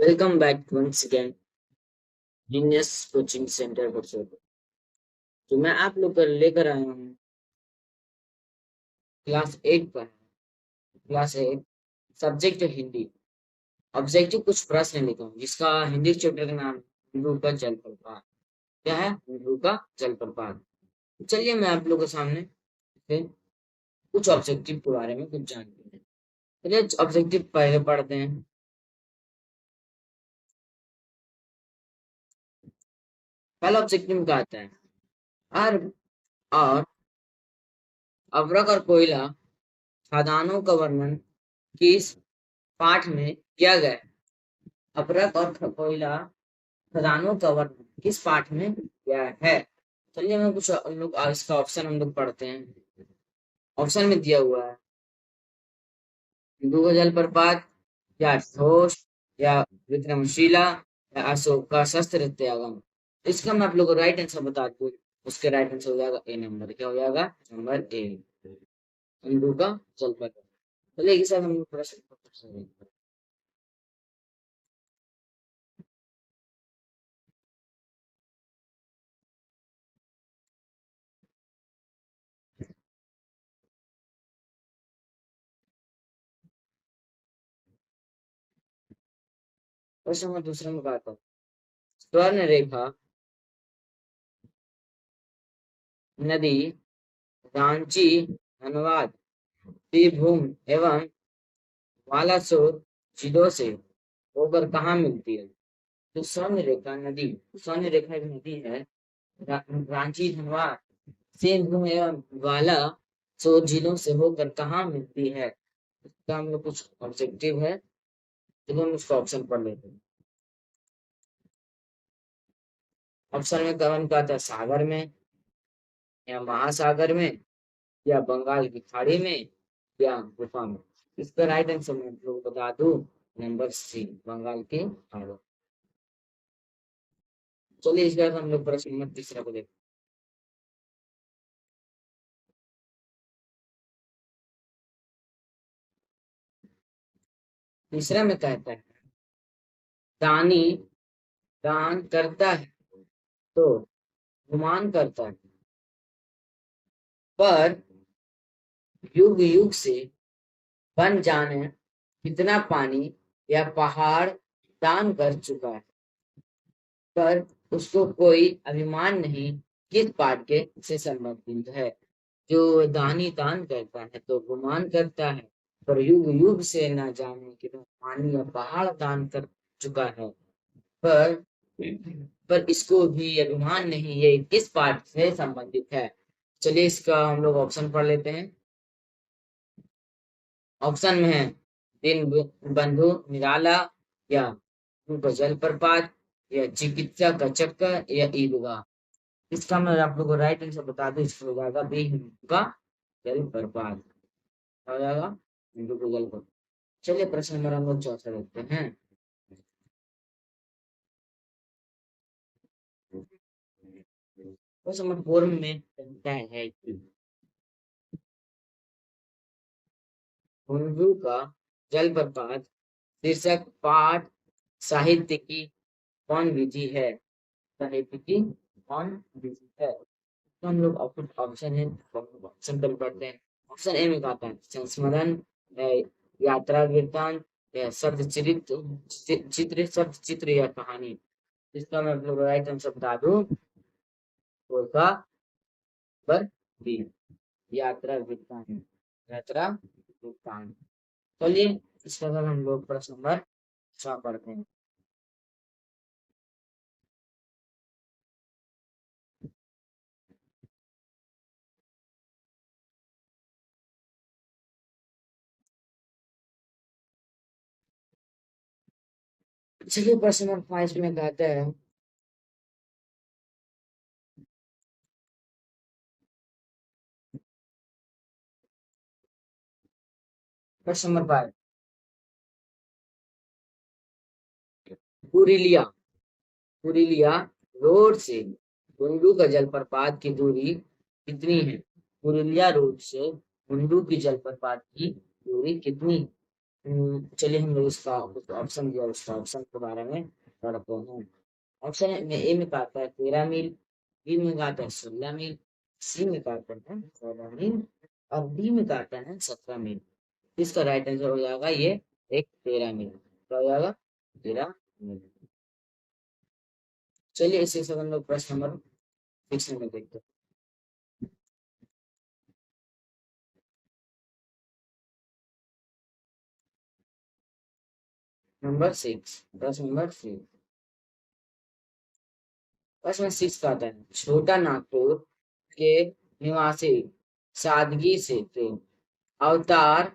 Welcome back once again genius coaching centre पर से। तो मैं आप लोग का लेकर आया हूँ क्लास 8 पर। Class 8 subject Hindi. ऑब्जेक्टिव कुछ प्रश्न लिखा हूँ जिसका हिंदी चैप्टर का नाम हिंदू का जलप्रपात। क्या है? हिंदू का जलप्रपात। चलिए मैं आप लोग के सामने फिर कुछ ऑब्जेक्टिव के बारे में कुछ जानते हैं। चलिए ऑब्जेक्टिव पहले पढ़ते हैं। पहला ऑब्जेक्टिव क्या आता है? अर्ब और अवरक और कोयला खदानों का वर्णन किस पाठ में किया गया है? अभ्रक और कोयला खदानों का वर्णन किस पाठ में किया है? चलिए हम कुछ हम लोग इसका ऑप्शन हम लोग पढ़ते हैं। ऑप्शन में दिया हुआ है हिंदू का जलप्रपात, या ठोस, या विक्रमशिला, या अशोक का शस्त्र त्यागम। इसका मैं आप लोग को राइट आंसर बता दूं। उसके राइट आंसर हो जाएगा ए नंबर। क्या हो जाएगा? नंबर ए, हिंदू का जलप्रपात। चलिए एक साथ हम लोग प्रश्न। प्रश्न नंबर दूसरा में बात है स्वर्ण रेखा नदी रांची, धनबाद, बीरभूम एवं बालासोर जिलों से होकर कहाँ मिलती है? तो स्वर्ण रेखा नदी, स्वर्ण रेखा एक नदी है रांची, धनबाद, बीरभूम एवं बालासोर जिलों से होकर कहाँ मिलती है? इसका हम लोग कुछ ऑब्जेक्टिव है, तो हम उसका ऑप्शन पढ़ लेते हैं। ऑप्शन में कौन का था? सागर में, या महासागर में, या बंगाल की खाड़ी में, या गुफा में। इसका राइट आंसर मैं आप लोगों को बता दूं, नंबर सी, बंगाल की खाड़ी। चलिए इस बार हम लोग प्रश्न नंबर तीसरा को देखते हैं। तीसरा में कहता है दानी दान करता है तो गुमान करता है, पर युग युग से बन जाने कितना पानी या पहाड़ दान कर चुका है, पर उसको कोई अभिमान नहीं, किस पाठ के से संबंधित है? जो दानी दान करता है तो गुमान करता है, पर युग युग से न जाने कितना पानी या पहाड़ दान कर चुका है, पर इसको भी अभिमान नहीं, ये किस पाठ से संबंधित है? चलिए इसका हम लोग ऑप्शन पढ़ लेते हैं। ऑप्शन में है दिन बंधु निराला, या उनको जलप्रपात, या चिकित्सा का चक्कर, या ईदगाह। इसका मैं आप लोगों को राइट आंसर बता दूं, इसका हो जाएगा बी, हिंदू का जलप्रपात। हो जाएगा हिंदू का जलप्रपात। चलिए प्रश्न नंबर हम लोग चौथा देखते हैं। क्वेश्चन नंबर 4 में कहता है कि हुंडू का जलप्रपात शीर्षक पाठ साहित्य की कौन विधि है? साहित्य की कौन विधि है? तो हम लोग ऑप्शन है, ऑप्शन पर पढ़ते हैं। ऑप्शन ए में कहता है संस्मरण, यात्रा वृत्तांत, या शब्द चित्र, शब्द चित्र या कहानी। इसका मैं आप लोग राइट आंसर बता दूं, तो उसका पर बी, यात्रा वृत्तांत। यात्रा वृत्तांत। चलिए इसका अगर हम लोग प्रश्न नंबर 6 पढ़ते हैं। चलिए प्रश्न नंबर 5 में कहता है प्रश्न नंबर 5, पुरुलिया पुरुलिया रोड से हुंडू का जलप्रपात की दूरी कितनी है? पुरुलिया रोड से हुंडू की जलप्रपात की दूरी कितनी? चलिए हम लोग इसका ऑप्शन दिया, उसका ऑप्शन के बारे में पढ़ते हैं। ऑप्शन में ए में कहता है 13 मील, बी में कहता है 16 मील, सी में कहते हैं 14 मील और डी में कहते हैं 17 मील। इसका राइट आंसर हो जाएगा ये एक 13 मील। क्या हो जाएगा? 13 मील। चलिए इसी से हम लोग प्रश्न नंबर 6 में देखते हैं। नंबर 6, प्रश्न नंबर 6। प्रश्न 6 का आता है छोटा नागपुर के निवासी सादगी से थे, अवतार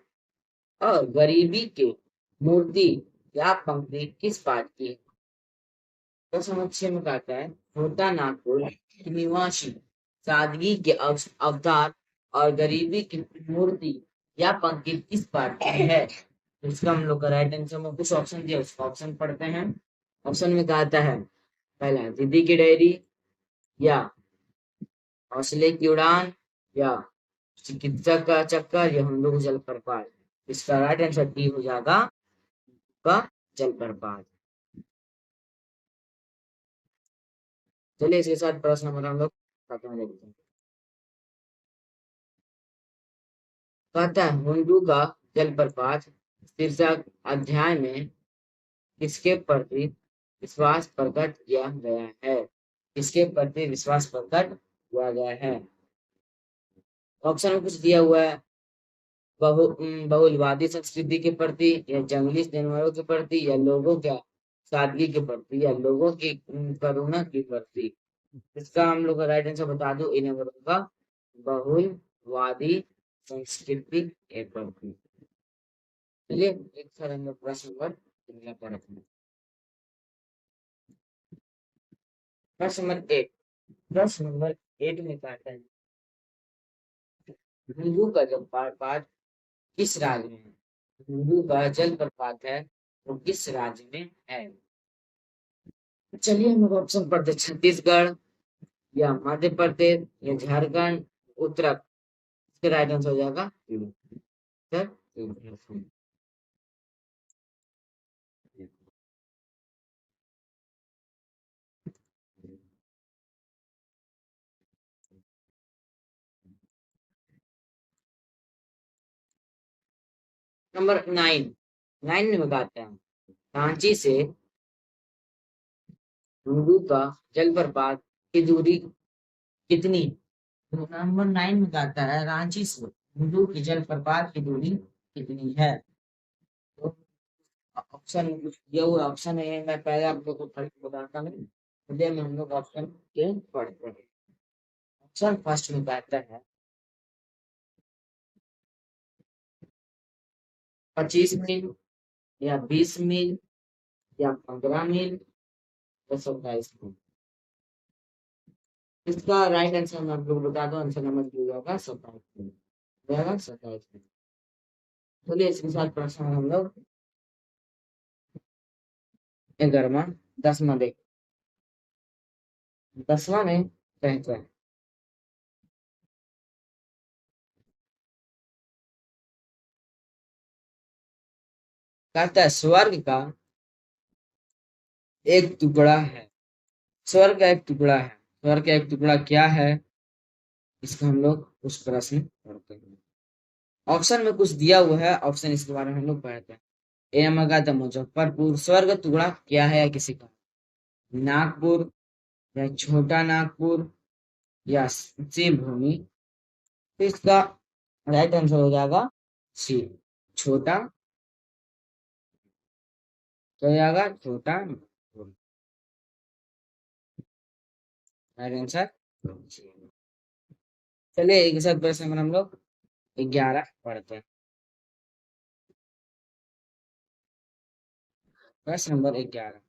और गरीबी के मूर्ति या पंक्ति किस पाठ की है? प्रश्न नंबर 6 में कहता है छोटा नागपुर के निवासी सादगी के अवतार और गरीबी की मूर्ति या पंक्ति किस पाठ की है? तो इसका हम लोग का राइट आंसर में कुछ ऑप्शन दिया, उसका ऑप्शन पढ़ते हैं। ऑप्शन में कहता है पहला दीदी की डायरी, या हौसले की उड़ान, या चिकित्सक का चक्कर, या हम लोग जलप्रपात। इसका राइट आंसर डी हो जाएगा का जलप्रपात। चलिए इसके साथ प्रश्न नंबर हम लोग खत्म देखते हैं। कहता है हुंडू का जलप्रपात शीर्षक अध्याय में किसके प्रति विश्वास प्रकट किया गया है? किसके प्रति विश्वास प्रकट किया गया है? ऑप्शन में कुछ दिया हुआ है, बहुलवादी संस्कृति के प्रति, या जंगली जानवरों के प्रति, या लोगों क्या सादगी के प्रति, या लोगों की करुणा के प्रति। इसका हम लोग का राइट आंसर बता दो, इन नंबर होगा बहुलवादी संस्कृति के प्रति। चलिए एक सर हम लोग प्रश्न नंबर पढ़ते हैं। प्रश्न नंबर 8, प्रश्न नंबर 8 में कहता है हिंदू का जलप्रपात किस राज्य में है? हिंदू का जलप्रपात है वो किस राज्य में है? चलिए हम लोग ऑप्शन पढ़ते हैं। छत्तीसगढ़, या मध्य प्रदेश, या झारखंड, उत्तराखंड। इसका राइट आंसर हो जाएगा सर नंबर 9 में बताते हैं रांची से हिंदू का जलप्रपात की दूरी कितनी? तो नंबर 9 में कहता है रांची से हिंदू की जलप्रपात की दूरी कितनी है? तो ऑप्शन में कुछ दिया हुआ ऑप्शन है, मैं पहले आप लोग को पढ़ के बताता हूँ, फिर में हम लोग ऑप्शन के पढ़ते हैं। ऑप्शन फर्स्ट में कहता है 25 मील, या 20 मील, या 15 मील, या 27 मील। इसका राइट आंसर मैं आप लोग बता दो, आंसर नंबर दिया होगा 27 मील। 27 मील। चलिए इसके साथ प्रश्न हम लोग 11वां 10वां देख 10वां में कहता है स्वर्ग का एक टुकड़ा है। स्वर्ग का एक टुकड़ा है, स्वर्ग का एक टुकड़ा क्या है? इसका हम लोग उस प्रश्न पढ़ते हैं। ऑप्शन में कुछ दिया हुआ है, ऑप्शन इसके बारे में हम लोग पढ़ते हैं। ए नंबर का था मुजफ्फरपुर। स्वर्ग टुकड़ा क्या है या किसी का? नागपुर, या छोटा नागपुर, या शिवभूमि। तो इसका राइट आंसर हो जाएगा सी, छोटा। तो हो जाएगा छोटा नागपुर। Right answer. चलिए एक साथ प्रश्न नंबर हम लोग 11 पढ़ते हैं। प्रश्न नंबर 11,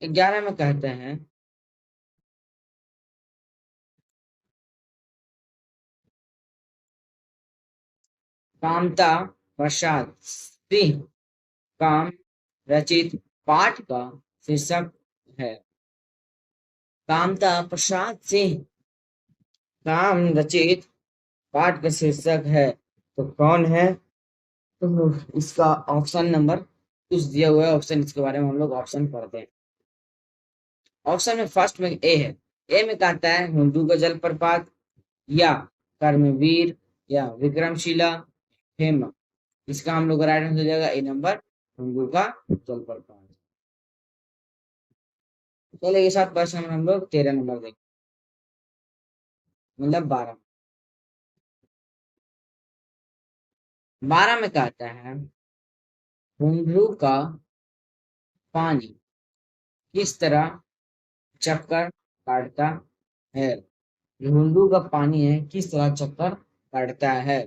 11 में कहते हैं कामता प्रसाद सिंह काम रचित पाठ का शीर्षक है। कामता प्रसाद सिंह काम रचित पाठ का शीर्षक है, तो कौन है? तो इसका ऑप्शन नंबर कुछ दिया हुआ है, ऑप्शन इसके बारे में हम लोग ऑप्शन पढ़ते हैं। ऑप्शन में फर्स्ट में ए है। ए में कहता है हुंडू का जलप्रपात, या कर्मवीर, या विक्रमशिला, हेमा। इसका हम लोग राइट आंसर हो जाएगा ए नंबर, हुंडू का जलप्रपात। चलिए ये साथ प्रश्न नंबर हम लोग 13 नंबर देखें, मतलब 12। 12 में कहता है हुंडू का पानी किस तरह चक्कर काटता है। जो हुंडू का पानी है किस तरह चक्कर काटता है।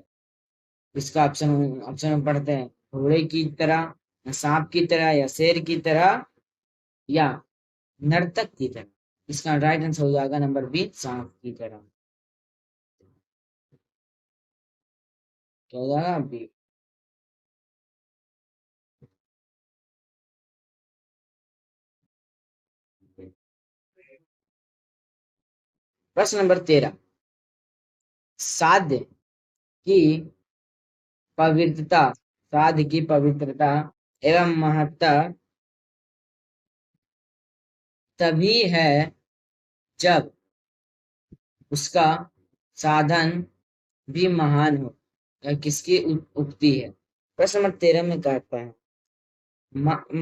इसका ऑप्शन ऑप्शन में पढ़ते हैं, घोड़े की तरह, या सांप की तरह, या शेर की तरह, या नर्तक की तरह। इसका राइट आंसर हो जाएगा नंबर बी, सांप की तरह। क्या हो जाएगा बी। प्रश्न नंबर 13। साध्य की पवित्रता, साध्य की पवित्रता एवं महत्ता तभी है जब उसका साधन भी महान हो। यह किसकी उक्ति है। प्रश्न नंबर 13 में कहता है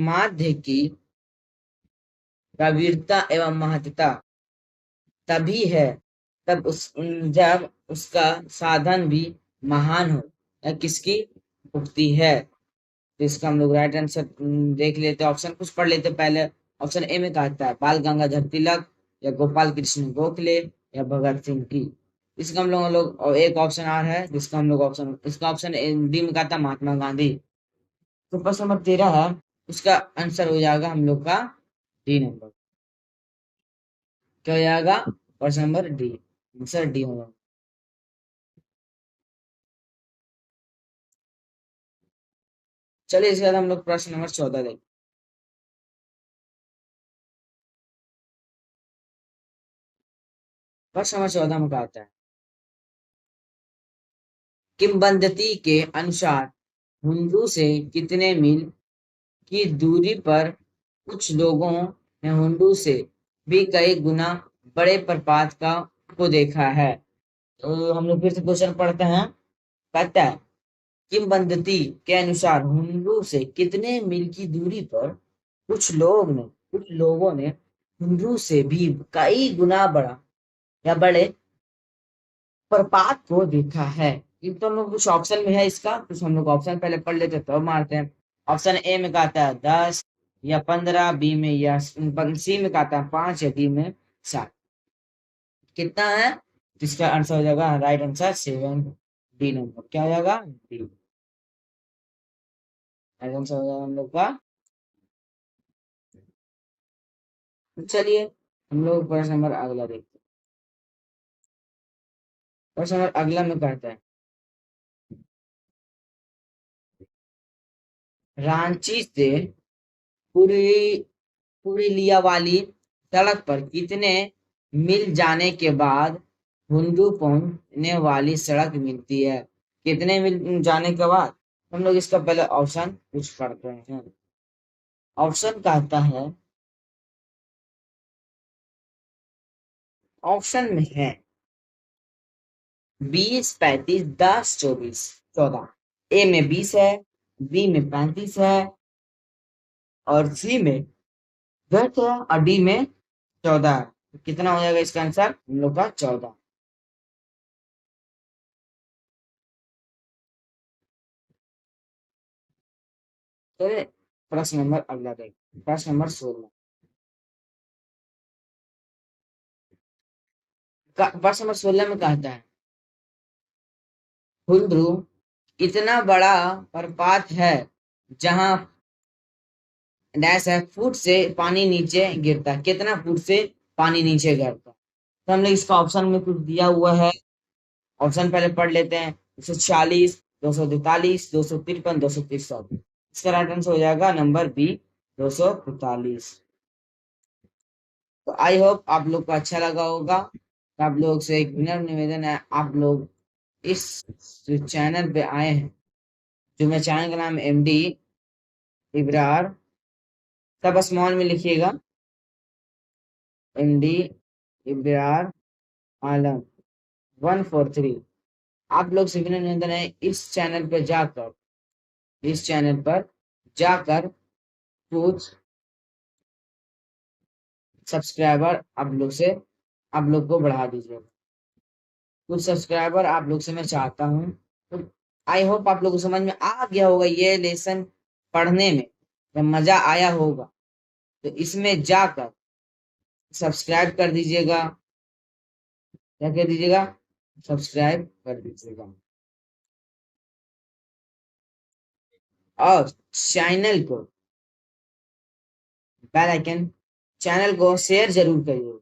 माध्य की प्रवीरता एवं महत्ता तभी है तब जब उसका साधन भी महान हो। यह किसकी उक्ति है। तो इसका हम लोग राइट आंसर देख लेते हैं, ऑप्शन कुछ पढ़ लेते हैं पहले। ऑप्शन ए में कहता है बाल गंगाधर तिलक, या गोपाल कृष्ण गोखले, या भगत सिंह की। इसका हम लोग और एक ऑप्शन आर है जिसका हम लोग ऑप्शन, इसका ऑप्शन डी में कहता है महात्मा गांधी। तो प्रश्न नंबर 13 है, उसका आंसर हो जाएगा हम लोग का डी नंबर। क्या हो जाएगा प्रश्न नंबर डी, आंसर डी होगा। चलिए इसके बाद हम लोग प्रश्न नंबर 14 देखते। प्रश्न नंबर 14 में कहता है किंवदंती के अनुसार हुंडू से कितने मील की दूरी पर कुछ लोगों ने हुंडू से भी कई गुना बड़े प्रपात का को देखा है। तो हम लोग फिर से क्वेश्चन पढ़ते हैं। कहता है किंवदंती के अनुसार हुंडू से कितने मील की दूरी पर कुछ लोगों ने हुंडू से भी कई गुना बड़ा या बड़े प्रपात को देखा है। ये तो हम लोग कुछ ऑप्शन में है इसका, कुछ हम लोग ऑप्शन पहले पढ़ लेते हैं तो मारते हैं। ऑप्शन ए में कहता है 10, या 15, बी में या सी में कहता है 5, या डी में 7। कितना है। तो इसका आंसर हो जाएगा राइट आंसर 7, डी नंबर। क्या हो जाएगा डी, राइट आंसर हो जाएगा हम लोग का। तो चलिए हम लोग प्रश्न नंबर अगला देखते हैं। प्रश्न नंबर अगला में कहता है रांची से पुरी पुरुलिया वाली सड़क पर कितने मील जाने के बाद हुंडू पहुंचने वाली सड़क मिलती है। कितने मील जाने के बाद। हम लोग इसका पहले ऑप्शन कुछ पढ़ते हैं। ऑप्शन कहता है, ऑप्शन में है 20, 35, 10, 24, 14। ए में 20 है, बी में 35 है, और सी में 10 है, और डी में 14 है। तो कितना हो जाएगा इसका आंसर हम लोग का 14। चलिए प्रश्न नंबर अगला देखिए, प्रश्न नंबर 16। प्रश्न नंबर 16 में कहता है हुंड्रू इतना बड़ा प्रपात है जहां डैश है फुट से पानी नीचे गिरता है। कितना फुट से पानी नीचे गिरता है। तो हमने इसका ऑप्शन में कुछ दिया हुआ है, ऑप्शन पहले पढ़ लेते हैं। 146, 243, 253, 263। इसका राइट आंसर हो जाएगा नंबर बी, 243। तो आई होप आप लोग को अच्छा लगा होगा। तो आप लोग से एक विनम्र निवेदन है, आप लोग इस चैनल पे आए हैं जो मेरे चैनल का नाम है MD इब्रार, सब स्मॉल में लिखिएगा, MD इब्रार आलम 143। आप लोग से निवेदन है इस चैनल पर जाकर कुछ सब्सक्राइबर आप लोग को बढ़ा दीजिएगा। कुछ सब्सक्राइबर आप लोग से मैं चाहता हूँ, तो आई होप आप लोगों को समझ में आ गया होगा ये लेसन पढ़ने में, जब मजा आया होगा तो इसमें जाकर सब्सक्राइब कर दीजिएगा। क्या कर दीजिएगा? सब्सक्राइब कर दीजिएगा और चैनल को बेल आइकन, चैनल को शेयर जरूर करिए।